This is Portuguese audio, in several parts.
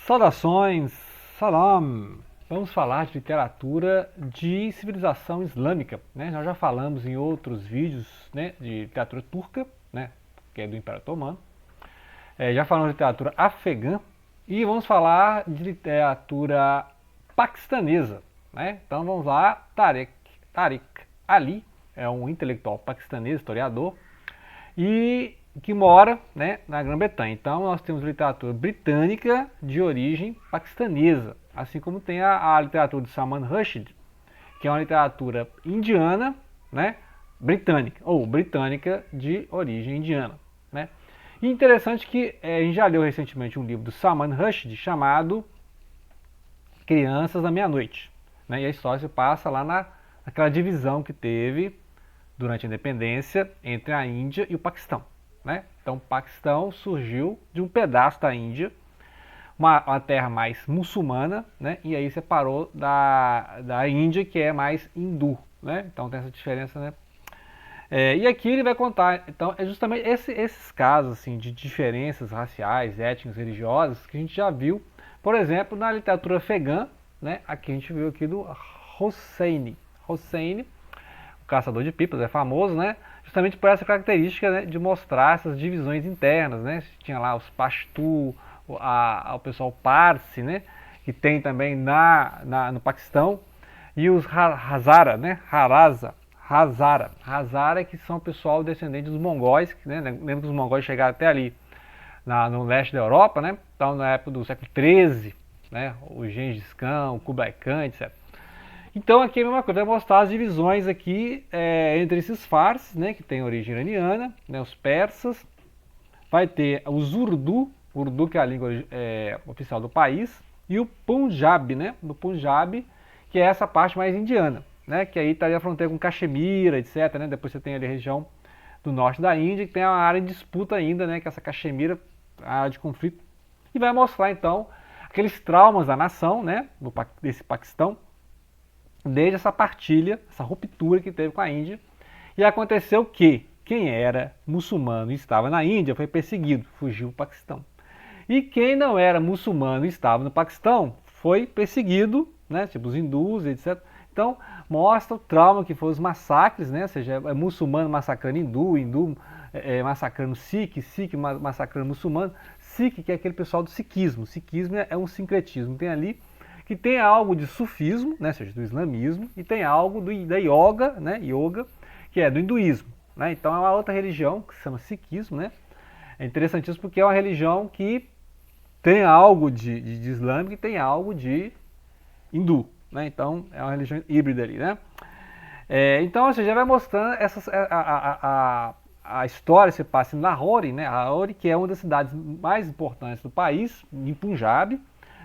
Saudações, salam! Vamos falar de literatura de civilização islâmica, né? Nós já falamos em outros vídeos, né, de literatura turca, né, que é do Império Otomano. Já falamos de literatura afegã e vamos falar de literatura paquistanesa, né? Então vamos lá, Tariq Ali é um intelectual paquistanês, historiador, e que mora, né, na Grã-Bretanha. Então nós temos literatura britânica de origem paquistanesa, assim como tem a literatura de Salman Rushdie, que é uma literatura indiana, né, britânica, ou britânica de origem indiana, né. E interessante que a gente já leu recentemente um livro do Salman Rushdie chamado Crianças da Meia-Noite, né, e a história se passa lá naquela divisão que teve durante a independência entre a Índia e o Paquistão, né? Então o Paquistão surgiu de um pedaço da Índia, uma terra mais muçulmana, né? E aí separou da Índia, que é mais hindu, né? Então tem essa diferença, né? E aqui ele vai contar, então, é justamente esses casos assim, de diferenças raciais, étnicas, religiosas, que a gente já viu, por exemplo, na literatura afegã, né? Aqui a gente viu aqui do Hosseini. Hosseini, o caçador de pipas, é famoso, né? Justamente por essa característica, né, de mostrar essas divisões internas, né? Tinha lá os Pashtu, o pessoal Parsi, né? Que tem também no Paquistão, e os Hazara, né? Hazara, que são o pessoal descendente dos mongóis, né? Lembra que os mongóis chegaram até ali no leste da Europa, né? Então na época do século XIII, né? O Gengis Khan, o Kublai Khan, etc. Então aqui é a mesma coisa, vai mostrar as divisões aqui entre esses farsis, né, que tem origem iraniana, né, os persas, vai ter os Urdu que é a língua oficial do país, e o Punjab, né, do Punjab, que é essa parte mais indiana, né, que aí estaria a fronteira com Caxemira, etc. Né, depois você tem ali a região do norte da Índia, que tem uma área em disputa ainda, né, que é essa Caxemira, a área de conflito, e vai mostrar então aqueles traumas da nação, né, desse Paquistão, desde essa partilha, essa ruptura que teve com a Índia. E aconteceu que quem era muçulmano e estava na Índia foi perseguido, fugiu para o Paquistão. E quem não era muçulmano e estava no Paquistão foi perseguido, né, tipo os hindus, etc. Então mostra o trauma que foram os massacres, né, ou seja, muçulmano massacrando hindu, hindu massacrando sikh, sikh massacrando muçulmano, sikh que é aquele pessoal do sikhismo. Sikhismo é um sincretismo, tem ali que tem algo de sufismo, né, ou seja, do islamismo, e tem algo da yoga, né, yoga, que é do hinduísmo, né. Então é uma outra religião que se chama sikhismo, né. É interessantíssimo porque é uma religião que tem algo de islâmico e tem algo de hindu, né. Então é uma religião híbrida ali, né. Então você já vai mostrando a história se passa em Lahore, né, Lahore, que é uma das cidades mais importantes do país, em Punjab.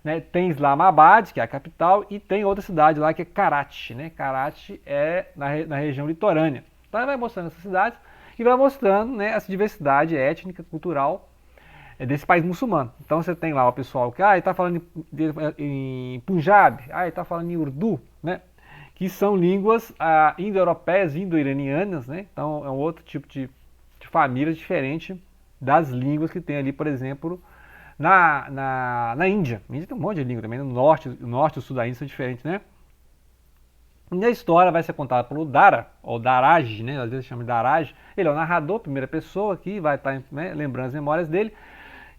Né, tem Islamabad, que é a capital, e tem outra cidade lá que é Karachi. Né? Karachi é na região litorânea. Então ele vai mostrando essas cidades e vai mostrando, né, essa diversidade étnica, cultural desse país muçulmano. Então você tem lá o pessoal que está falando em Punjab, está falando em Urdu, né, que são línguas indo-europeias, indo-iranianas. Né? Então é um outro tipo de família diferente das línguas que tem ali, por exemplo, na Índia. A Índia tem um monte de língua também, no norte e o sul da Índia são diferentes, né? E a história vai ser contada pelo Dara, ou Daraj, né? Às vezes chama de Daraj. Ele é o narrador, primeira pessoa aqui, vai estar, né, lembrando as memórias dele,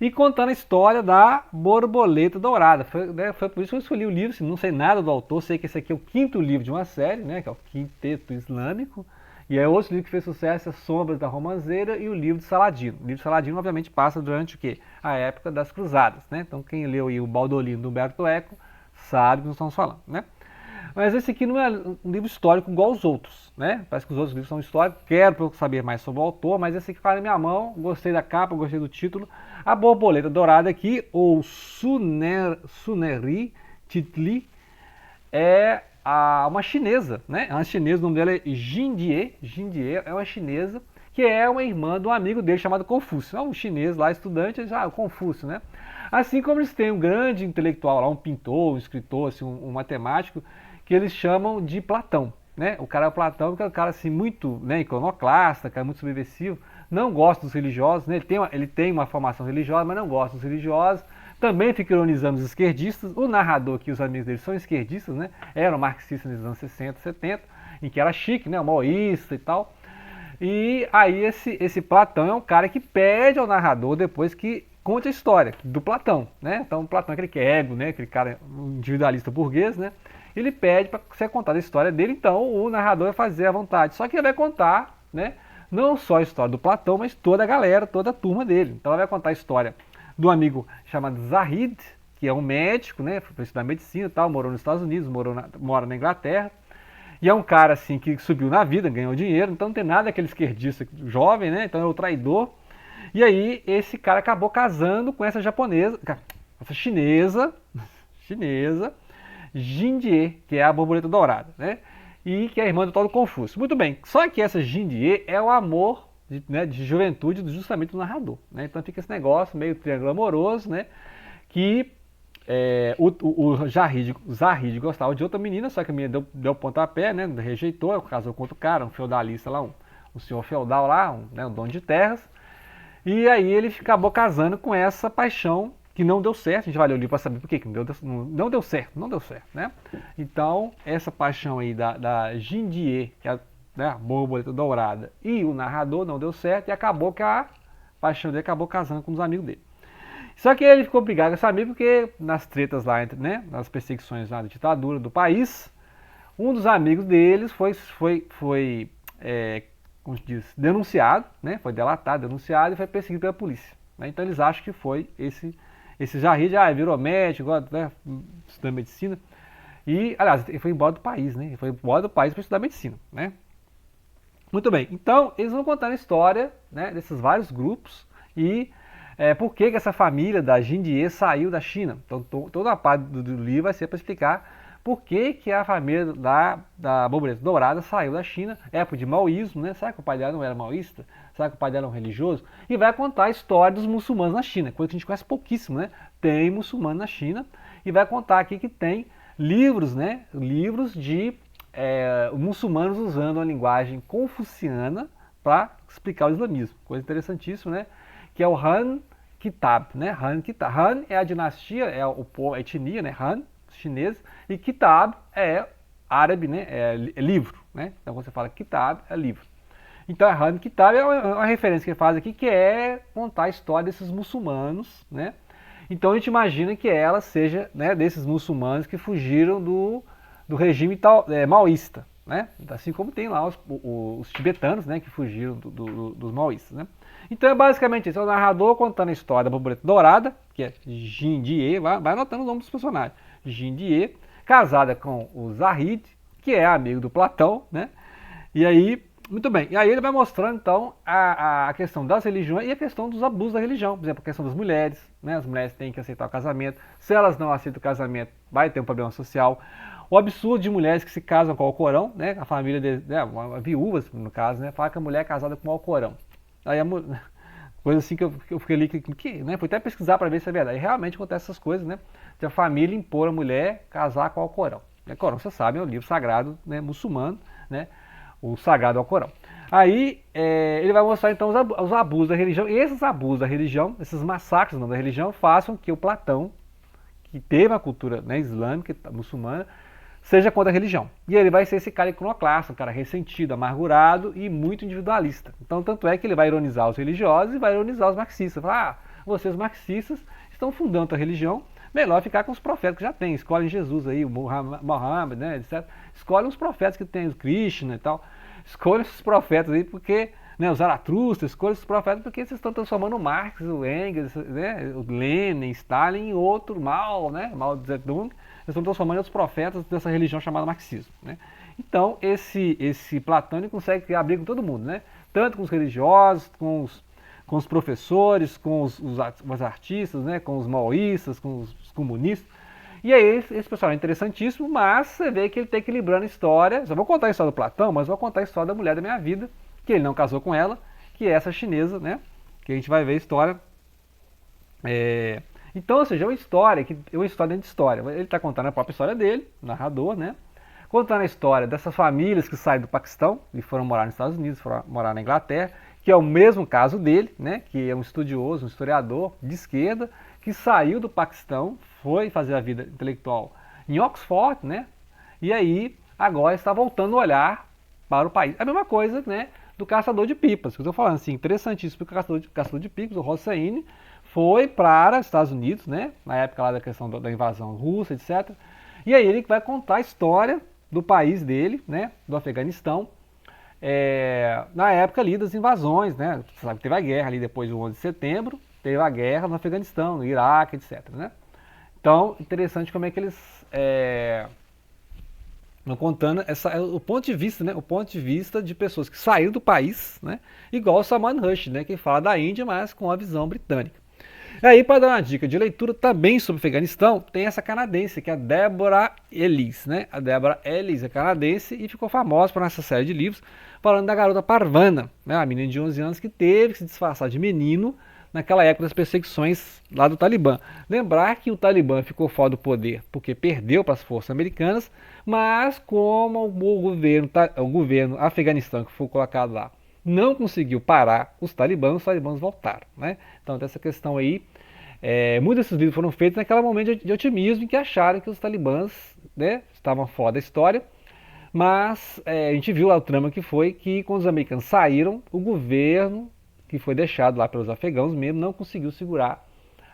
e contando a história da borboleta dourada. Foi por isso que eu escolhi o livro, assim, não sei nada do autor, sei que esse aqui é o quinto livro de uma série, né? Que é o Quinteto Islâmico. E é outro livro que fez sucesso, As Sombras da Romanceira e o livro de Saladino. O livro de Saladino, obviamente, passa durante o quê? A época das Cruzadas, né? Então, quem leu aí o Baudolino do Humberto Eco sabe do que nós estamos falando, né? Mas esse aqui não é um livro histórico igual aos outros, né? Parece que os outros livros são históricos, quero saber mais sobre o autor, mas esse aqui fala na minha mão, gostei da capa, gostei do título. A borboleta dourada aqui, ou Suneri Titli, é uma chinesa, né? Uma chinesa, o nome dela é Jindie. Jindie é uma chinesa que é uma irmã de um amigo dele chamado Confúcio. É um chinês lá, estudante, o Confúcio, né? Assim como eles têm um grande intelectual lá, um pintor, um escritor, assim, um matemático, que eles chamam de Platão, né? O cara é Platão, que é um cara assim muito, né, iconoclasta, cara muito subversivo, não gosta dos religiosos, né? Ele tem uma formação religiosa, mas não gosta dos religiosos, Também fica ironizando os esquerdistas. O narrador aqui, os amigos dele são esquerdistas, né? Eram marxistas nos anos 60, 70, em que era chique, né? O maoísta e tal. E aí esse Platão é um cara que pede ao narrador depois que conte a história do Platão, né? Então o Platão é aquele que é ego, né? Aquele cara individualista burguês, né? Ele pede para ser contada a história dele, então o narrador vai fazer à vontade. Só que ele vai contar, né? Não só a história do Platão, mas toda a galera, toda a turma dele. Então ele vai contar a história do amigo chamado Zahid, que é um médico, né? Foi estudar medicina e tal, morou nos Estados Unidos, mora na Inglaterra. E é um cara assim que subiu na vida, ganhou dinheiro, então não tem nada daquele esquerdista jovem, né? Então é o traidor. E aí esse cara acabou casando com essa japonesa, essa chinesa, Jindie, que é a borboleta dourada, né? E que é a irmã do tal do Confúcio. Muito bem, só que essa Jindie é o amor de juventude justamente do narrador, né? Então fica esse negócio meio triângulo amoroso, né? Que o Zahid gostava de outra menina, só que a menina deu pontapé, né? Rejeitou, casou com outro cara, um feudalista lá, um senhor feudal lá, um dono de terras. E aí ele acabou casando com essa paixão que não deu certo. A gente vai ler o livro para saber por que não deu certo, né? Então, essa paixão aí da Jindie, que é a borboleta dourada, e o narrador não deu certo, e acabou que a paixão dele acabou casando com os amigos dele. Só que ele ficou brigado com esse amigo porque nas tretas lá, né, nas perseguições lá da ditadura do país, um dos amigos deles foi como se diz, denunciado, né, foi delatado, denunciado e foi perseguido pela polícia. Né? Então eles acham que foi esse Zahid, virou médico, né, estudando medicina. E, aliás, ele foi embora do país, né? Ele foi embora do país para estudar medicina, né? Muito bem, então eles vão contar a história, né, desses vários grupos e por que essa família da Jindie saiu da China. Então toda a parte do livro vai ser para explicar por que a família da borboleta dourada saiu da China, época de maoísmo, né? Será que o pai dela não era maoísta? Será que o pai dela era um religioso? E vai contar a história dos muçulmanos na China, coisa que a gente conhece pouquíssimo, né? Tem muçulmano na China e vai contar aqui que tem livros, né? Livros de muçulmanos usando a linguagem confuciana para explicar o islamismo. Coisa interessantíssima, né? Que é o Han Kitab, né? Han Kitab. Han é a dinastia, é a etnia, né? Han, chinês, e Kitab é árabe, né? É livro, né? Então quando você fala Kitab, é livro. Então a Han Kitab é uma referência que ele faz aqui, que é contar a história desses muçulmanos, né? Então a gente imagina que ela seja, né, desses muçulmanos que fugiram do regime maoísta, né? Assim como tem lá os tibetanos, né, que fugiram dos maoístas, né? Então é basicamente isso, é o narrador contando a história da borboleta dourada, que é Jindie, vai anotando o nome dos personagens. Jindie, casada com o Zahid, que é amigo do Platão, né? E aí, muito bem, e aí ele vai mostrando então a questão das religiões e a questão dos abusos da religião, por exemplo, a questão das mulheres, né? As mulheres têm que aceitar o casamento, se elas não aceitam o casamento, vai ter um problema social. O absurdo de mulheres que se casam com o Alcorão, né? A família viúvas, no caso, né? Fala que a mulher é casada com o Alcorão. Aí coisa assim que eu fiquei ali, né? Fui até pesquisar para ver se é verdade. E realmente acontece essas coisas, né? De a família impor a mulher casar com o Alcorão. O Alcorão, você sabe, é o livro sagrado, né, muçulmano, né? O sagrado Alcorão. Aí ele vai mostrar então os abusos da religião. E esses abusos da religião, esses massacres da religião, façam que o Platão, que teve uma cultura, né, islâmica, muçulmana, seja contra a religião. E ele vai ser esse cara iconoclasta, um cara ressentido, amargurado e muito individualista. Então, tanto é que ele vai ironizar os religiosos e vai ironizar os marxistas. Falar, vocês marxistas estão fundando a religião, melhor ficar com os profetas que já tem. Escolhem Jesus aí, o Muhammad, né, etc. Escolhem os profetas que tem, o Krishna e tal. Escolhem esses profetas aí porque, né, os Zaratustra, escolhem esses profetas porque vocês estão transformando o Marx, o Engels, né, o Lenin, Stalin em outro Mao, né, Mao Zedong. Eles estão transformando os profetas dessa religião chamada marxismo, né? Então, esse Platão ele consegue criar briga com todo mundo, né? Tanto com os religiosos, com os professores, com os artistas, né? Com os maoístas, com os comunistas. E aí, esse pessoal é interessantíssimo, mas você vê que ele está equilibrando a história. Eu vou contar a história do Platão, mas vou contar a história da mulher da minha vida, que ele não casou com ela, que é essa chinesa, né? Que a gente vai ver a história. Então, ou seja, é uma história dentro de história. Ele está contando a própria história dele, o narrador, né? Contando a história dessas famílias que saem do Paquistão e foram morar nos Estados Unidos, foram morar na Inglaterra, que é o mesmo caso dele, né? Que é um estudioso, um historiador de esquerda, que saiu do Paquistão, foi fazer a vida intelectual em Oxford, né? E aí agora está voltando a olhar para o país. A mesma coisa, né, do caçador de pipas, que eu estou falando assim, interessantíssimo, porque o caçador de pipas, o Hosseini, foi para os Estados Unidos, né, na época lá da questão da invasão russa, etc. E aí ele vai contar a história do país dele, né, do Afeganistão, na época ali das invasões, né, você sabe que teve a guerra ali depois do 11 de setembro, teve a guerra no Afeganistão, no Iraque, etc. Né? Então, interessante como é que eles não contando o ponto de vista, né? O ponto de vista de pessoas que saíram do país, né? Igual o Salman Rushdie, né? Que fala da Índia, mas com a visão britânica. E aí, para dar uma dica de leitura também sobre o Afeganistão, tem essa canadense, que é a Deborah Ellis, né? A Deborah Ellis é canadense e ficou famosa por essa série de livros falando da garota Parvana, né? Uma menina de 11 anos que teve que se disfarçar de menino naquela época das perseguições lá do Talibã. Lembrar que o Talibã ficou fora do poder porque perdeu para as forças americanas, mas como o governo afeganistão que foi colocado lá não conseguiu parar os talibãs voltaram. Né? Então, dessa questão aí, muitos desses livros foram feitos naquele momento de otimismo em que acharam que os talibãs, né, estavam fora da história, mas a gente viu lá o trama que foi que quando os americanos saíram, o governo que foi deixado lá pelos afegãos mesmo, não conseguiu segurar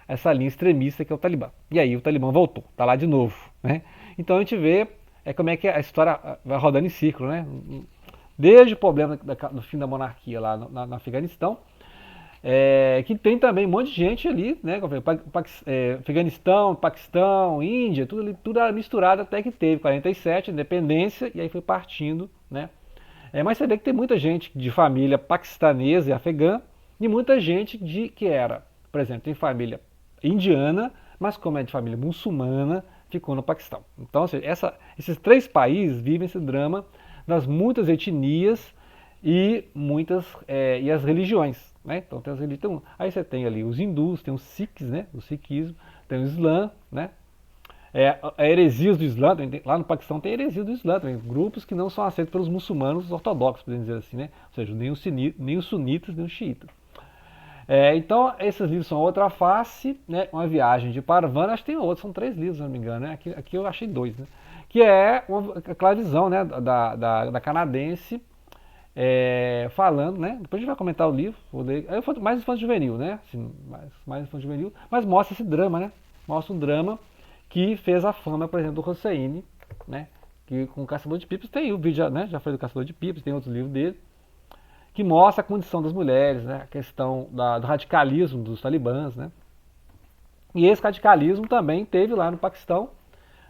essa linha extremista que é o Talibã. E aí o Talibã voltou, tá lá de novo. Né? Então a gente vê como é que a história vai rodando em círculo, né? Desde o problema do fim da monarquia lá no Afeganistão, que tem também um monte de gente ali, né? Afeganistão, Paquistão, Índia, tudo era misturado até que teve 47, independência, e aí foi partindo, né? Mas você vê que tem muita gente de família paquistanesa e afegã, e muita gente que era, por exemplo, tem família indiana, mas como é de família muçulmana, ficou no Paquistão. Então, esses três países vivem esse drama das muitas etnias e e as religiões. Né? Então, tem as religiões. Então, aí você tem ali os hindus, tem os sikhs, né? O sikhismo, tem o Islã, né? Heresias do Islã, lá no Paquistão tem heresias do Islã, também, grupos que não são aceitos pelos muçulmanos ortodoxos, podemos dizer assim, né? Ou seja, nem os sunitas, nem os xiitas. Então, esses livros são Outra Face, né? Uma Viagem de Parvana, acho que tem outros, são 3 livros, se não me engano, né? Aqui eu achei 2, né? Que é aquela visão, né, da canadense, falando, né? Depois a gente vai comentar o livro, vou ler, mais infanto juvenil, né? Assim, mais infanto juvenil, mas mostra esse drama, né? Mostra um drama que fez a fama, por exemplo, do Hosseini, né? Que com o Caçador de Pipas tem o vídeo, né? Já foi do Caçador de Pipas, tem outros livros dele, que mostra a condição das mulheres, né? A questão do radicalismo dos talibãs, né? E esse radicalismo também teve lá no Paquistão,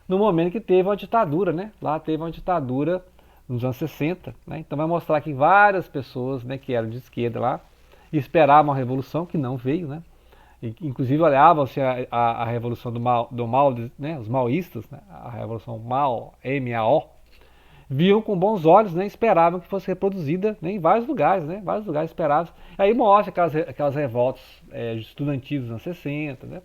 no momento que teve uma ditadura, né? Lá teve uma ditadura nos anos 60, né? Então vai mostrar que várias pessoas, né, que eram de esquerda lá, esperavam a revolução, que não veio, né? Inclusive olhavam-se a revolução do Mao, né, os maoístas, né, a revolução Mao, M-A-O, viam com bons olhos, né, esperavam que fosse reproduzida, né, em vários lugares esperavam. Aí mostra aquelas revoltas estudantis dos anos 60, né,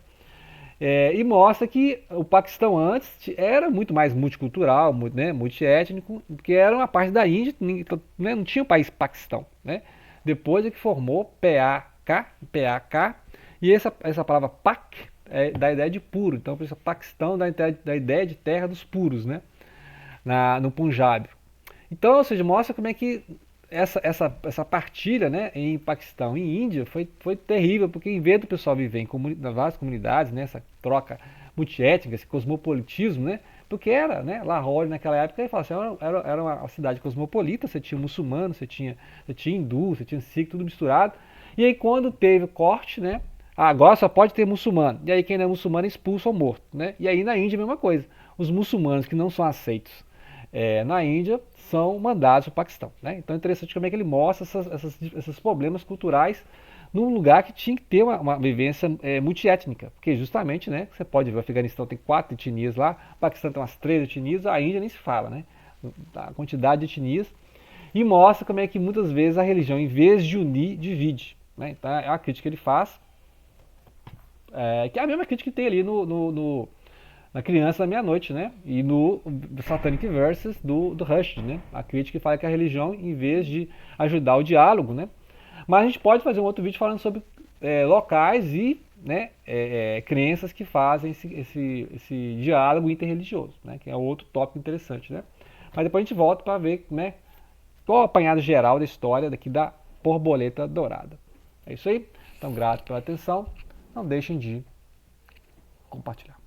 e mostra que o Paquistão antes era muito mais multicultural, né, multiétnico, porque era uma parte da Índia, né, não tinha o país Paquistão. Né, depois é que formou PAK, e essa palavra Pak dá a ideia de puro, então por isso Paquistão dá a ideia de terra dos puros, né? No Punjab. Então, ou seja, mostra como é que essa partilha, né, em Paquistão e Índia foi terrível, porque em vez do pessoal viver em várias comunidades, né, essa troca multiétnica, esse cosmopolitismo, né, porque era, né, Lahore naquela época, assim, era uma cidade cosmopolita, você tinha muçulmano, você tinha hindu, você tinha sikh, tudo misturado, e aí quando teve o corte, né, agora só pode ter muçulmano, e aí quem não é muçulmano é expulso ou morto, né, e aí na Índia a mesma coisa, os muçulmanos que não são aceitos na Índia são mandados para o Paquistão. Né? Então é interessante como é que ele mostra esses problemas culturais num lugar que tinha que ter uma vivência multiétnica, porque justamente, né, você pode ver, o Afeganistão tem 4 etnias lá, o Paquistão tem umas 3 etnias, a Índia nem se fala, né, a quantidade de etnias, e mostra como é que muitas vezes a religião, em vez de unir, divide. Né? Então é uma crítica que ele faz, que é a mesma crítica que tem ali na Criança da Meia-Noite, né? E no Satanic Verses do Rushdie, né? A crítica que fala que a religião, em vez de ajudar o diálogo, né? Mas a gente pode fazer um outro vídeo falando sobre locais e né, crenças que fazem esse diálogo interreligioso, né, que é outro tópico interessante, né? Mas depois a gente volta para ver, né, qual o apanhado geral da história daqui da borboleta dourada. É isso aí. Então, grato pela atenção. Não deixem de compartilhar.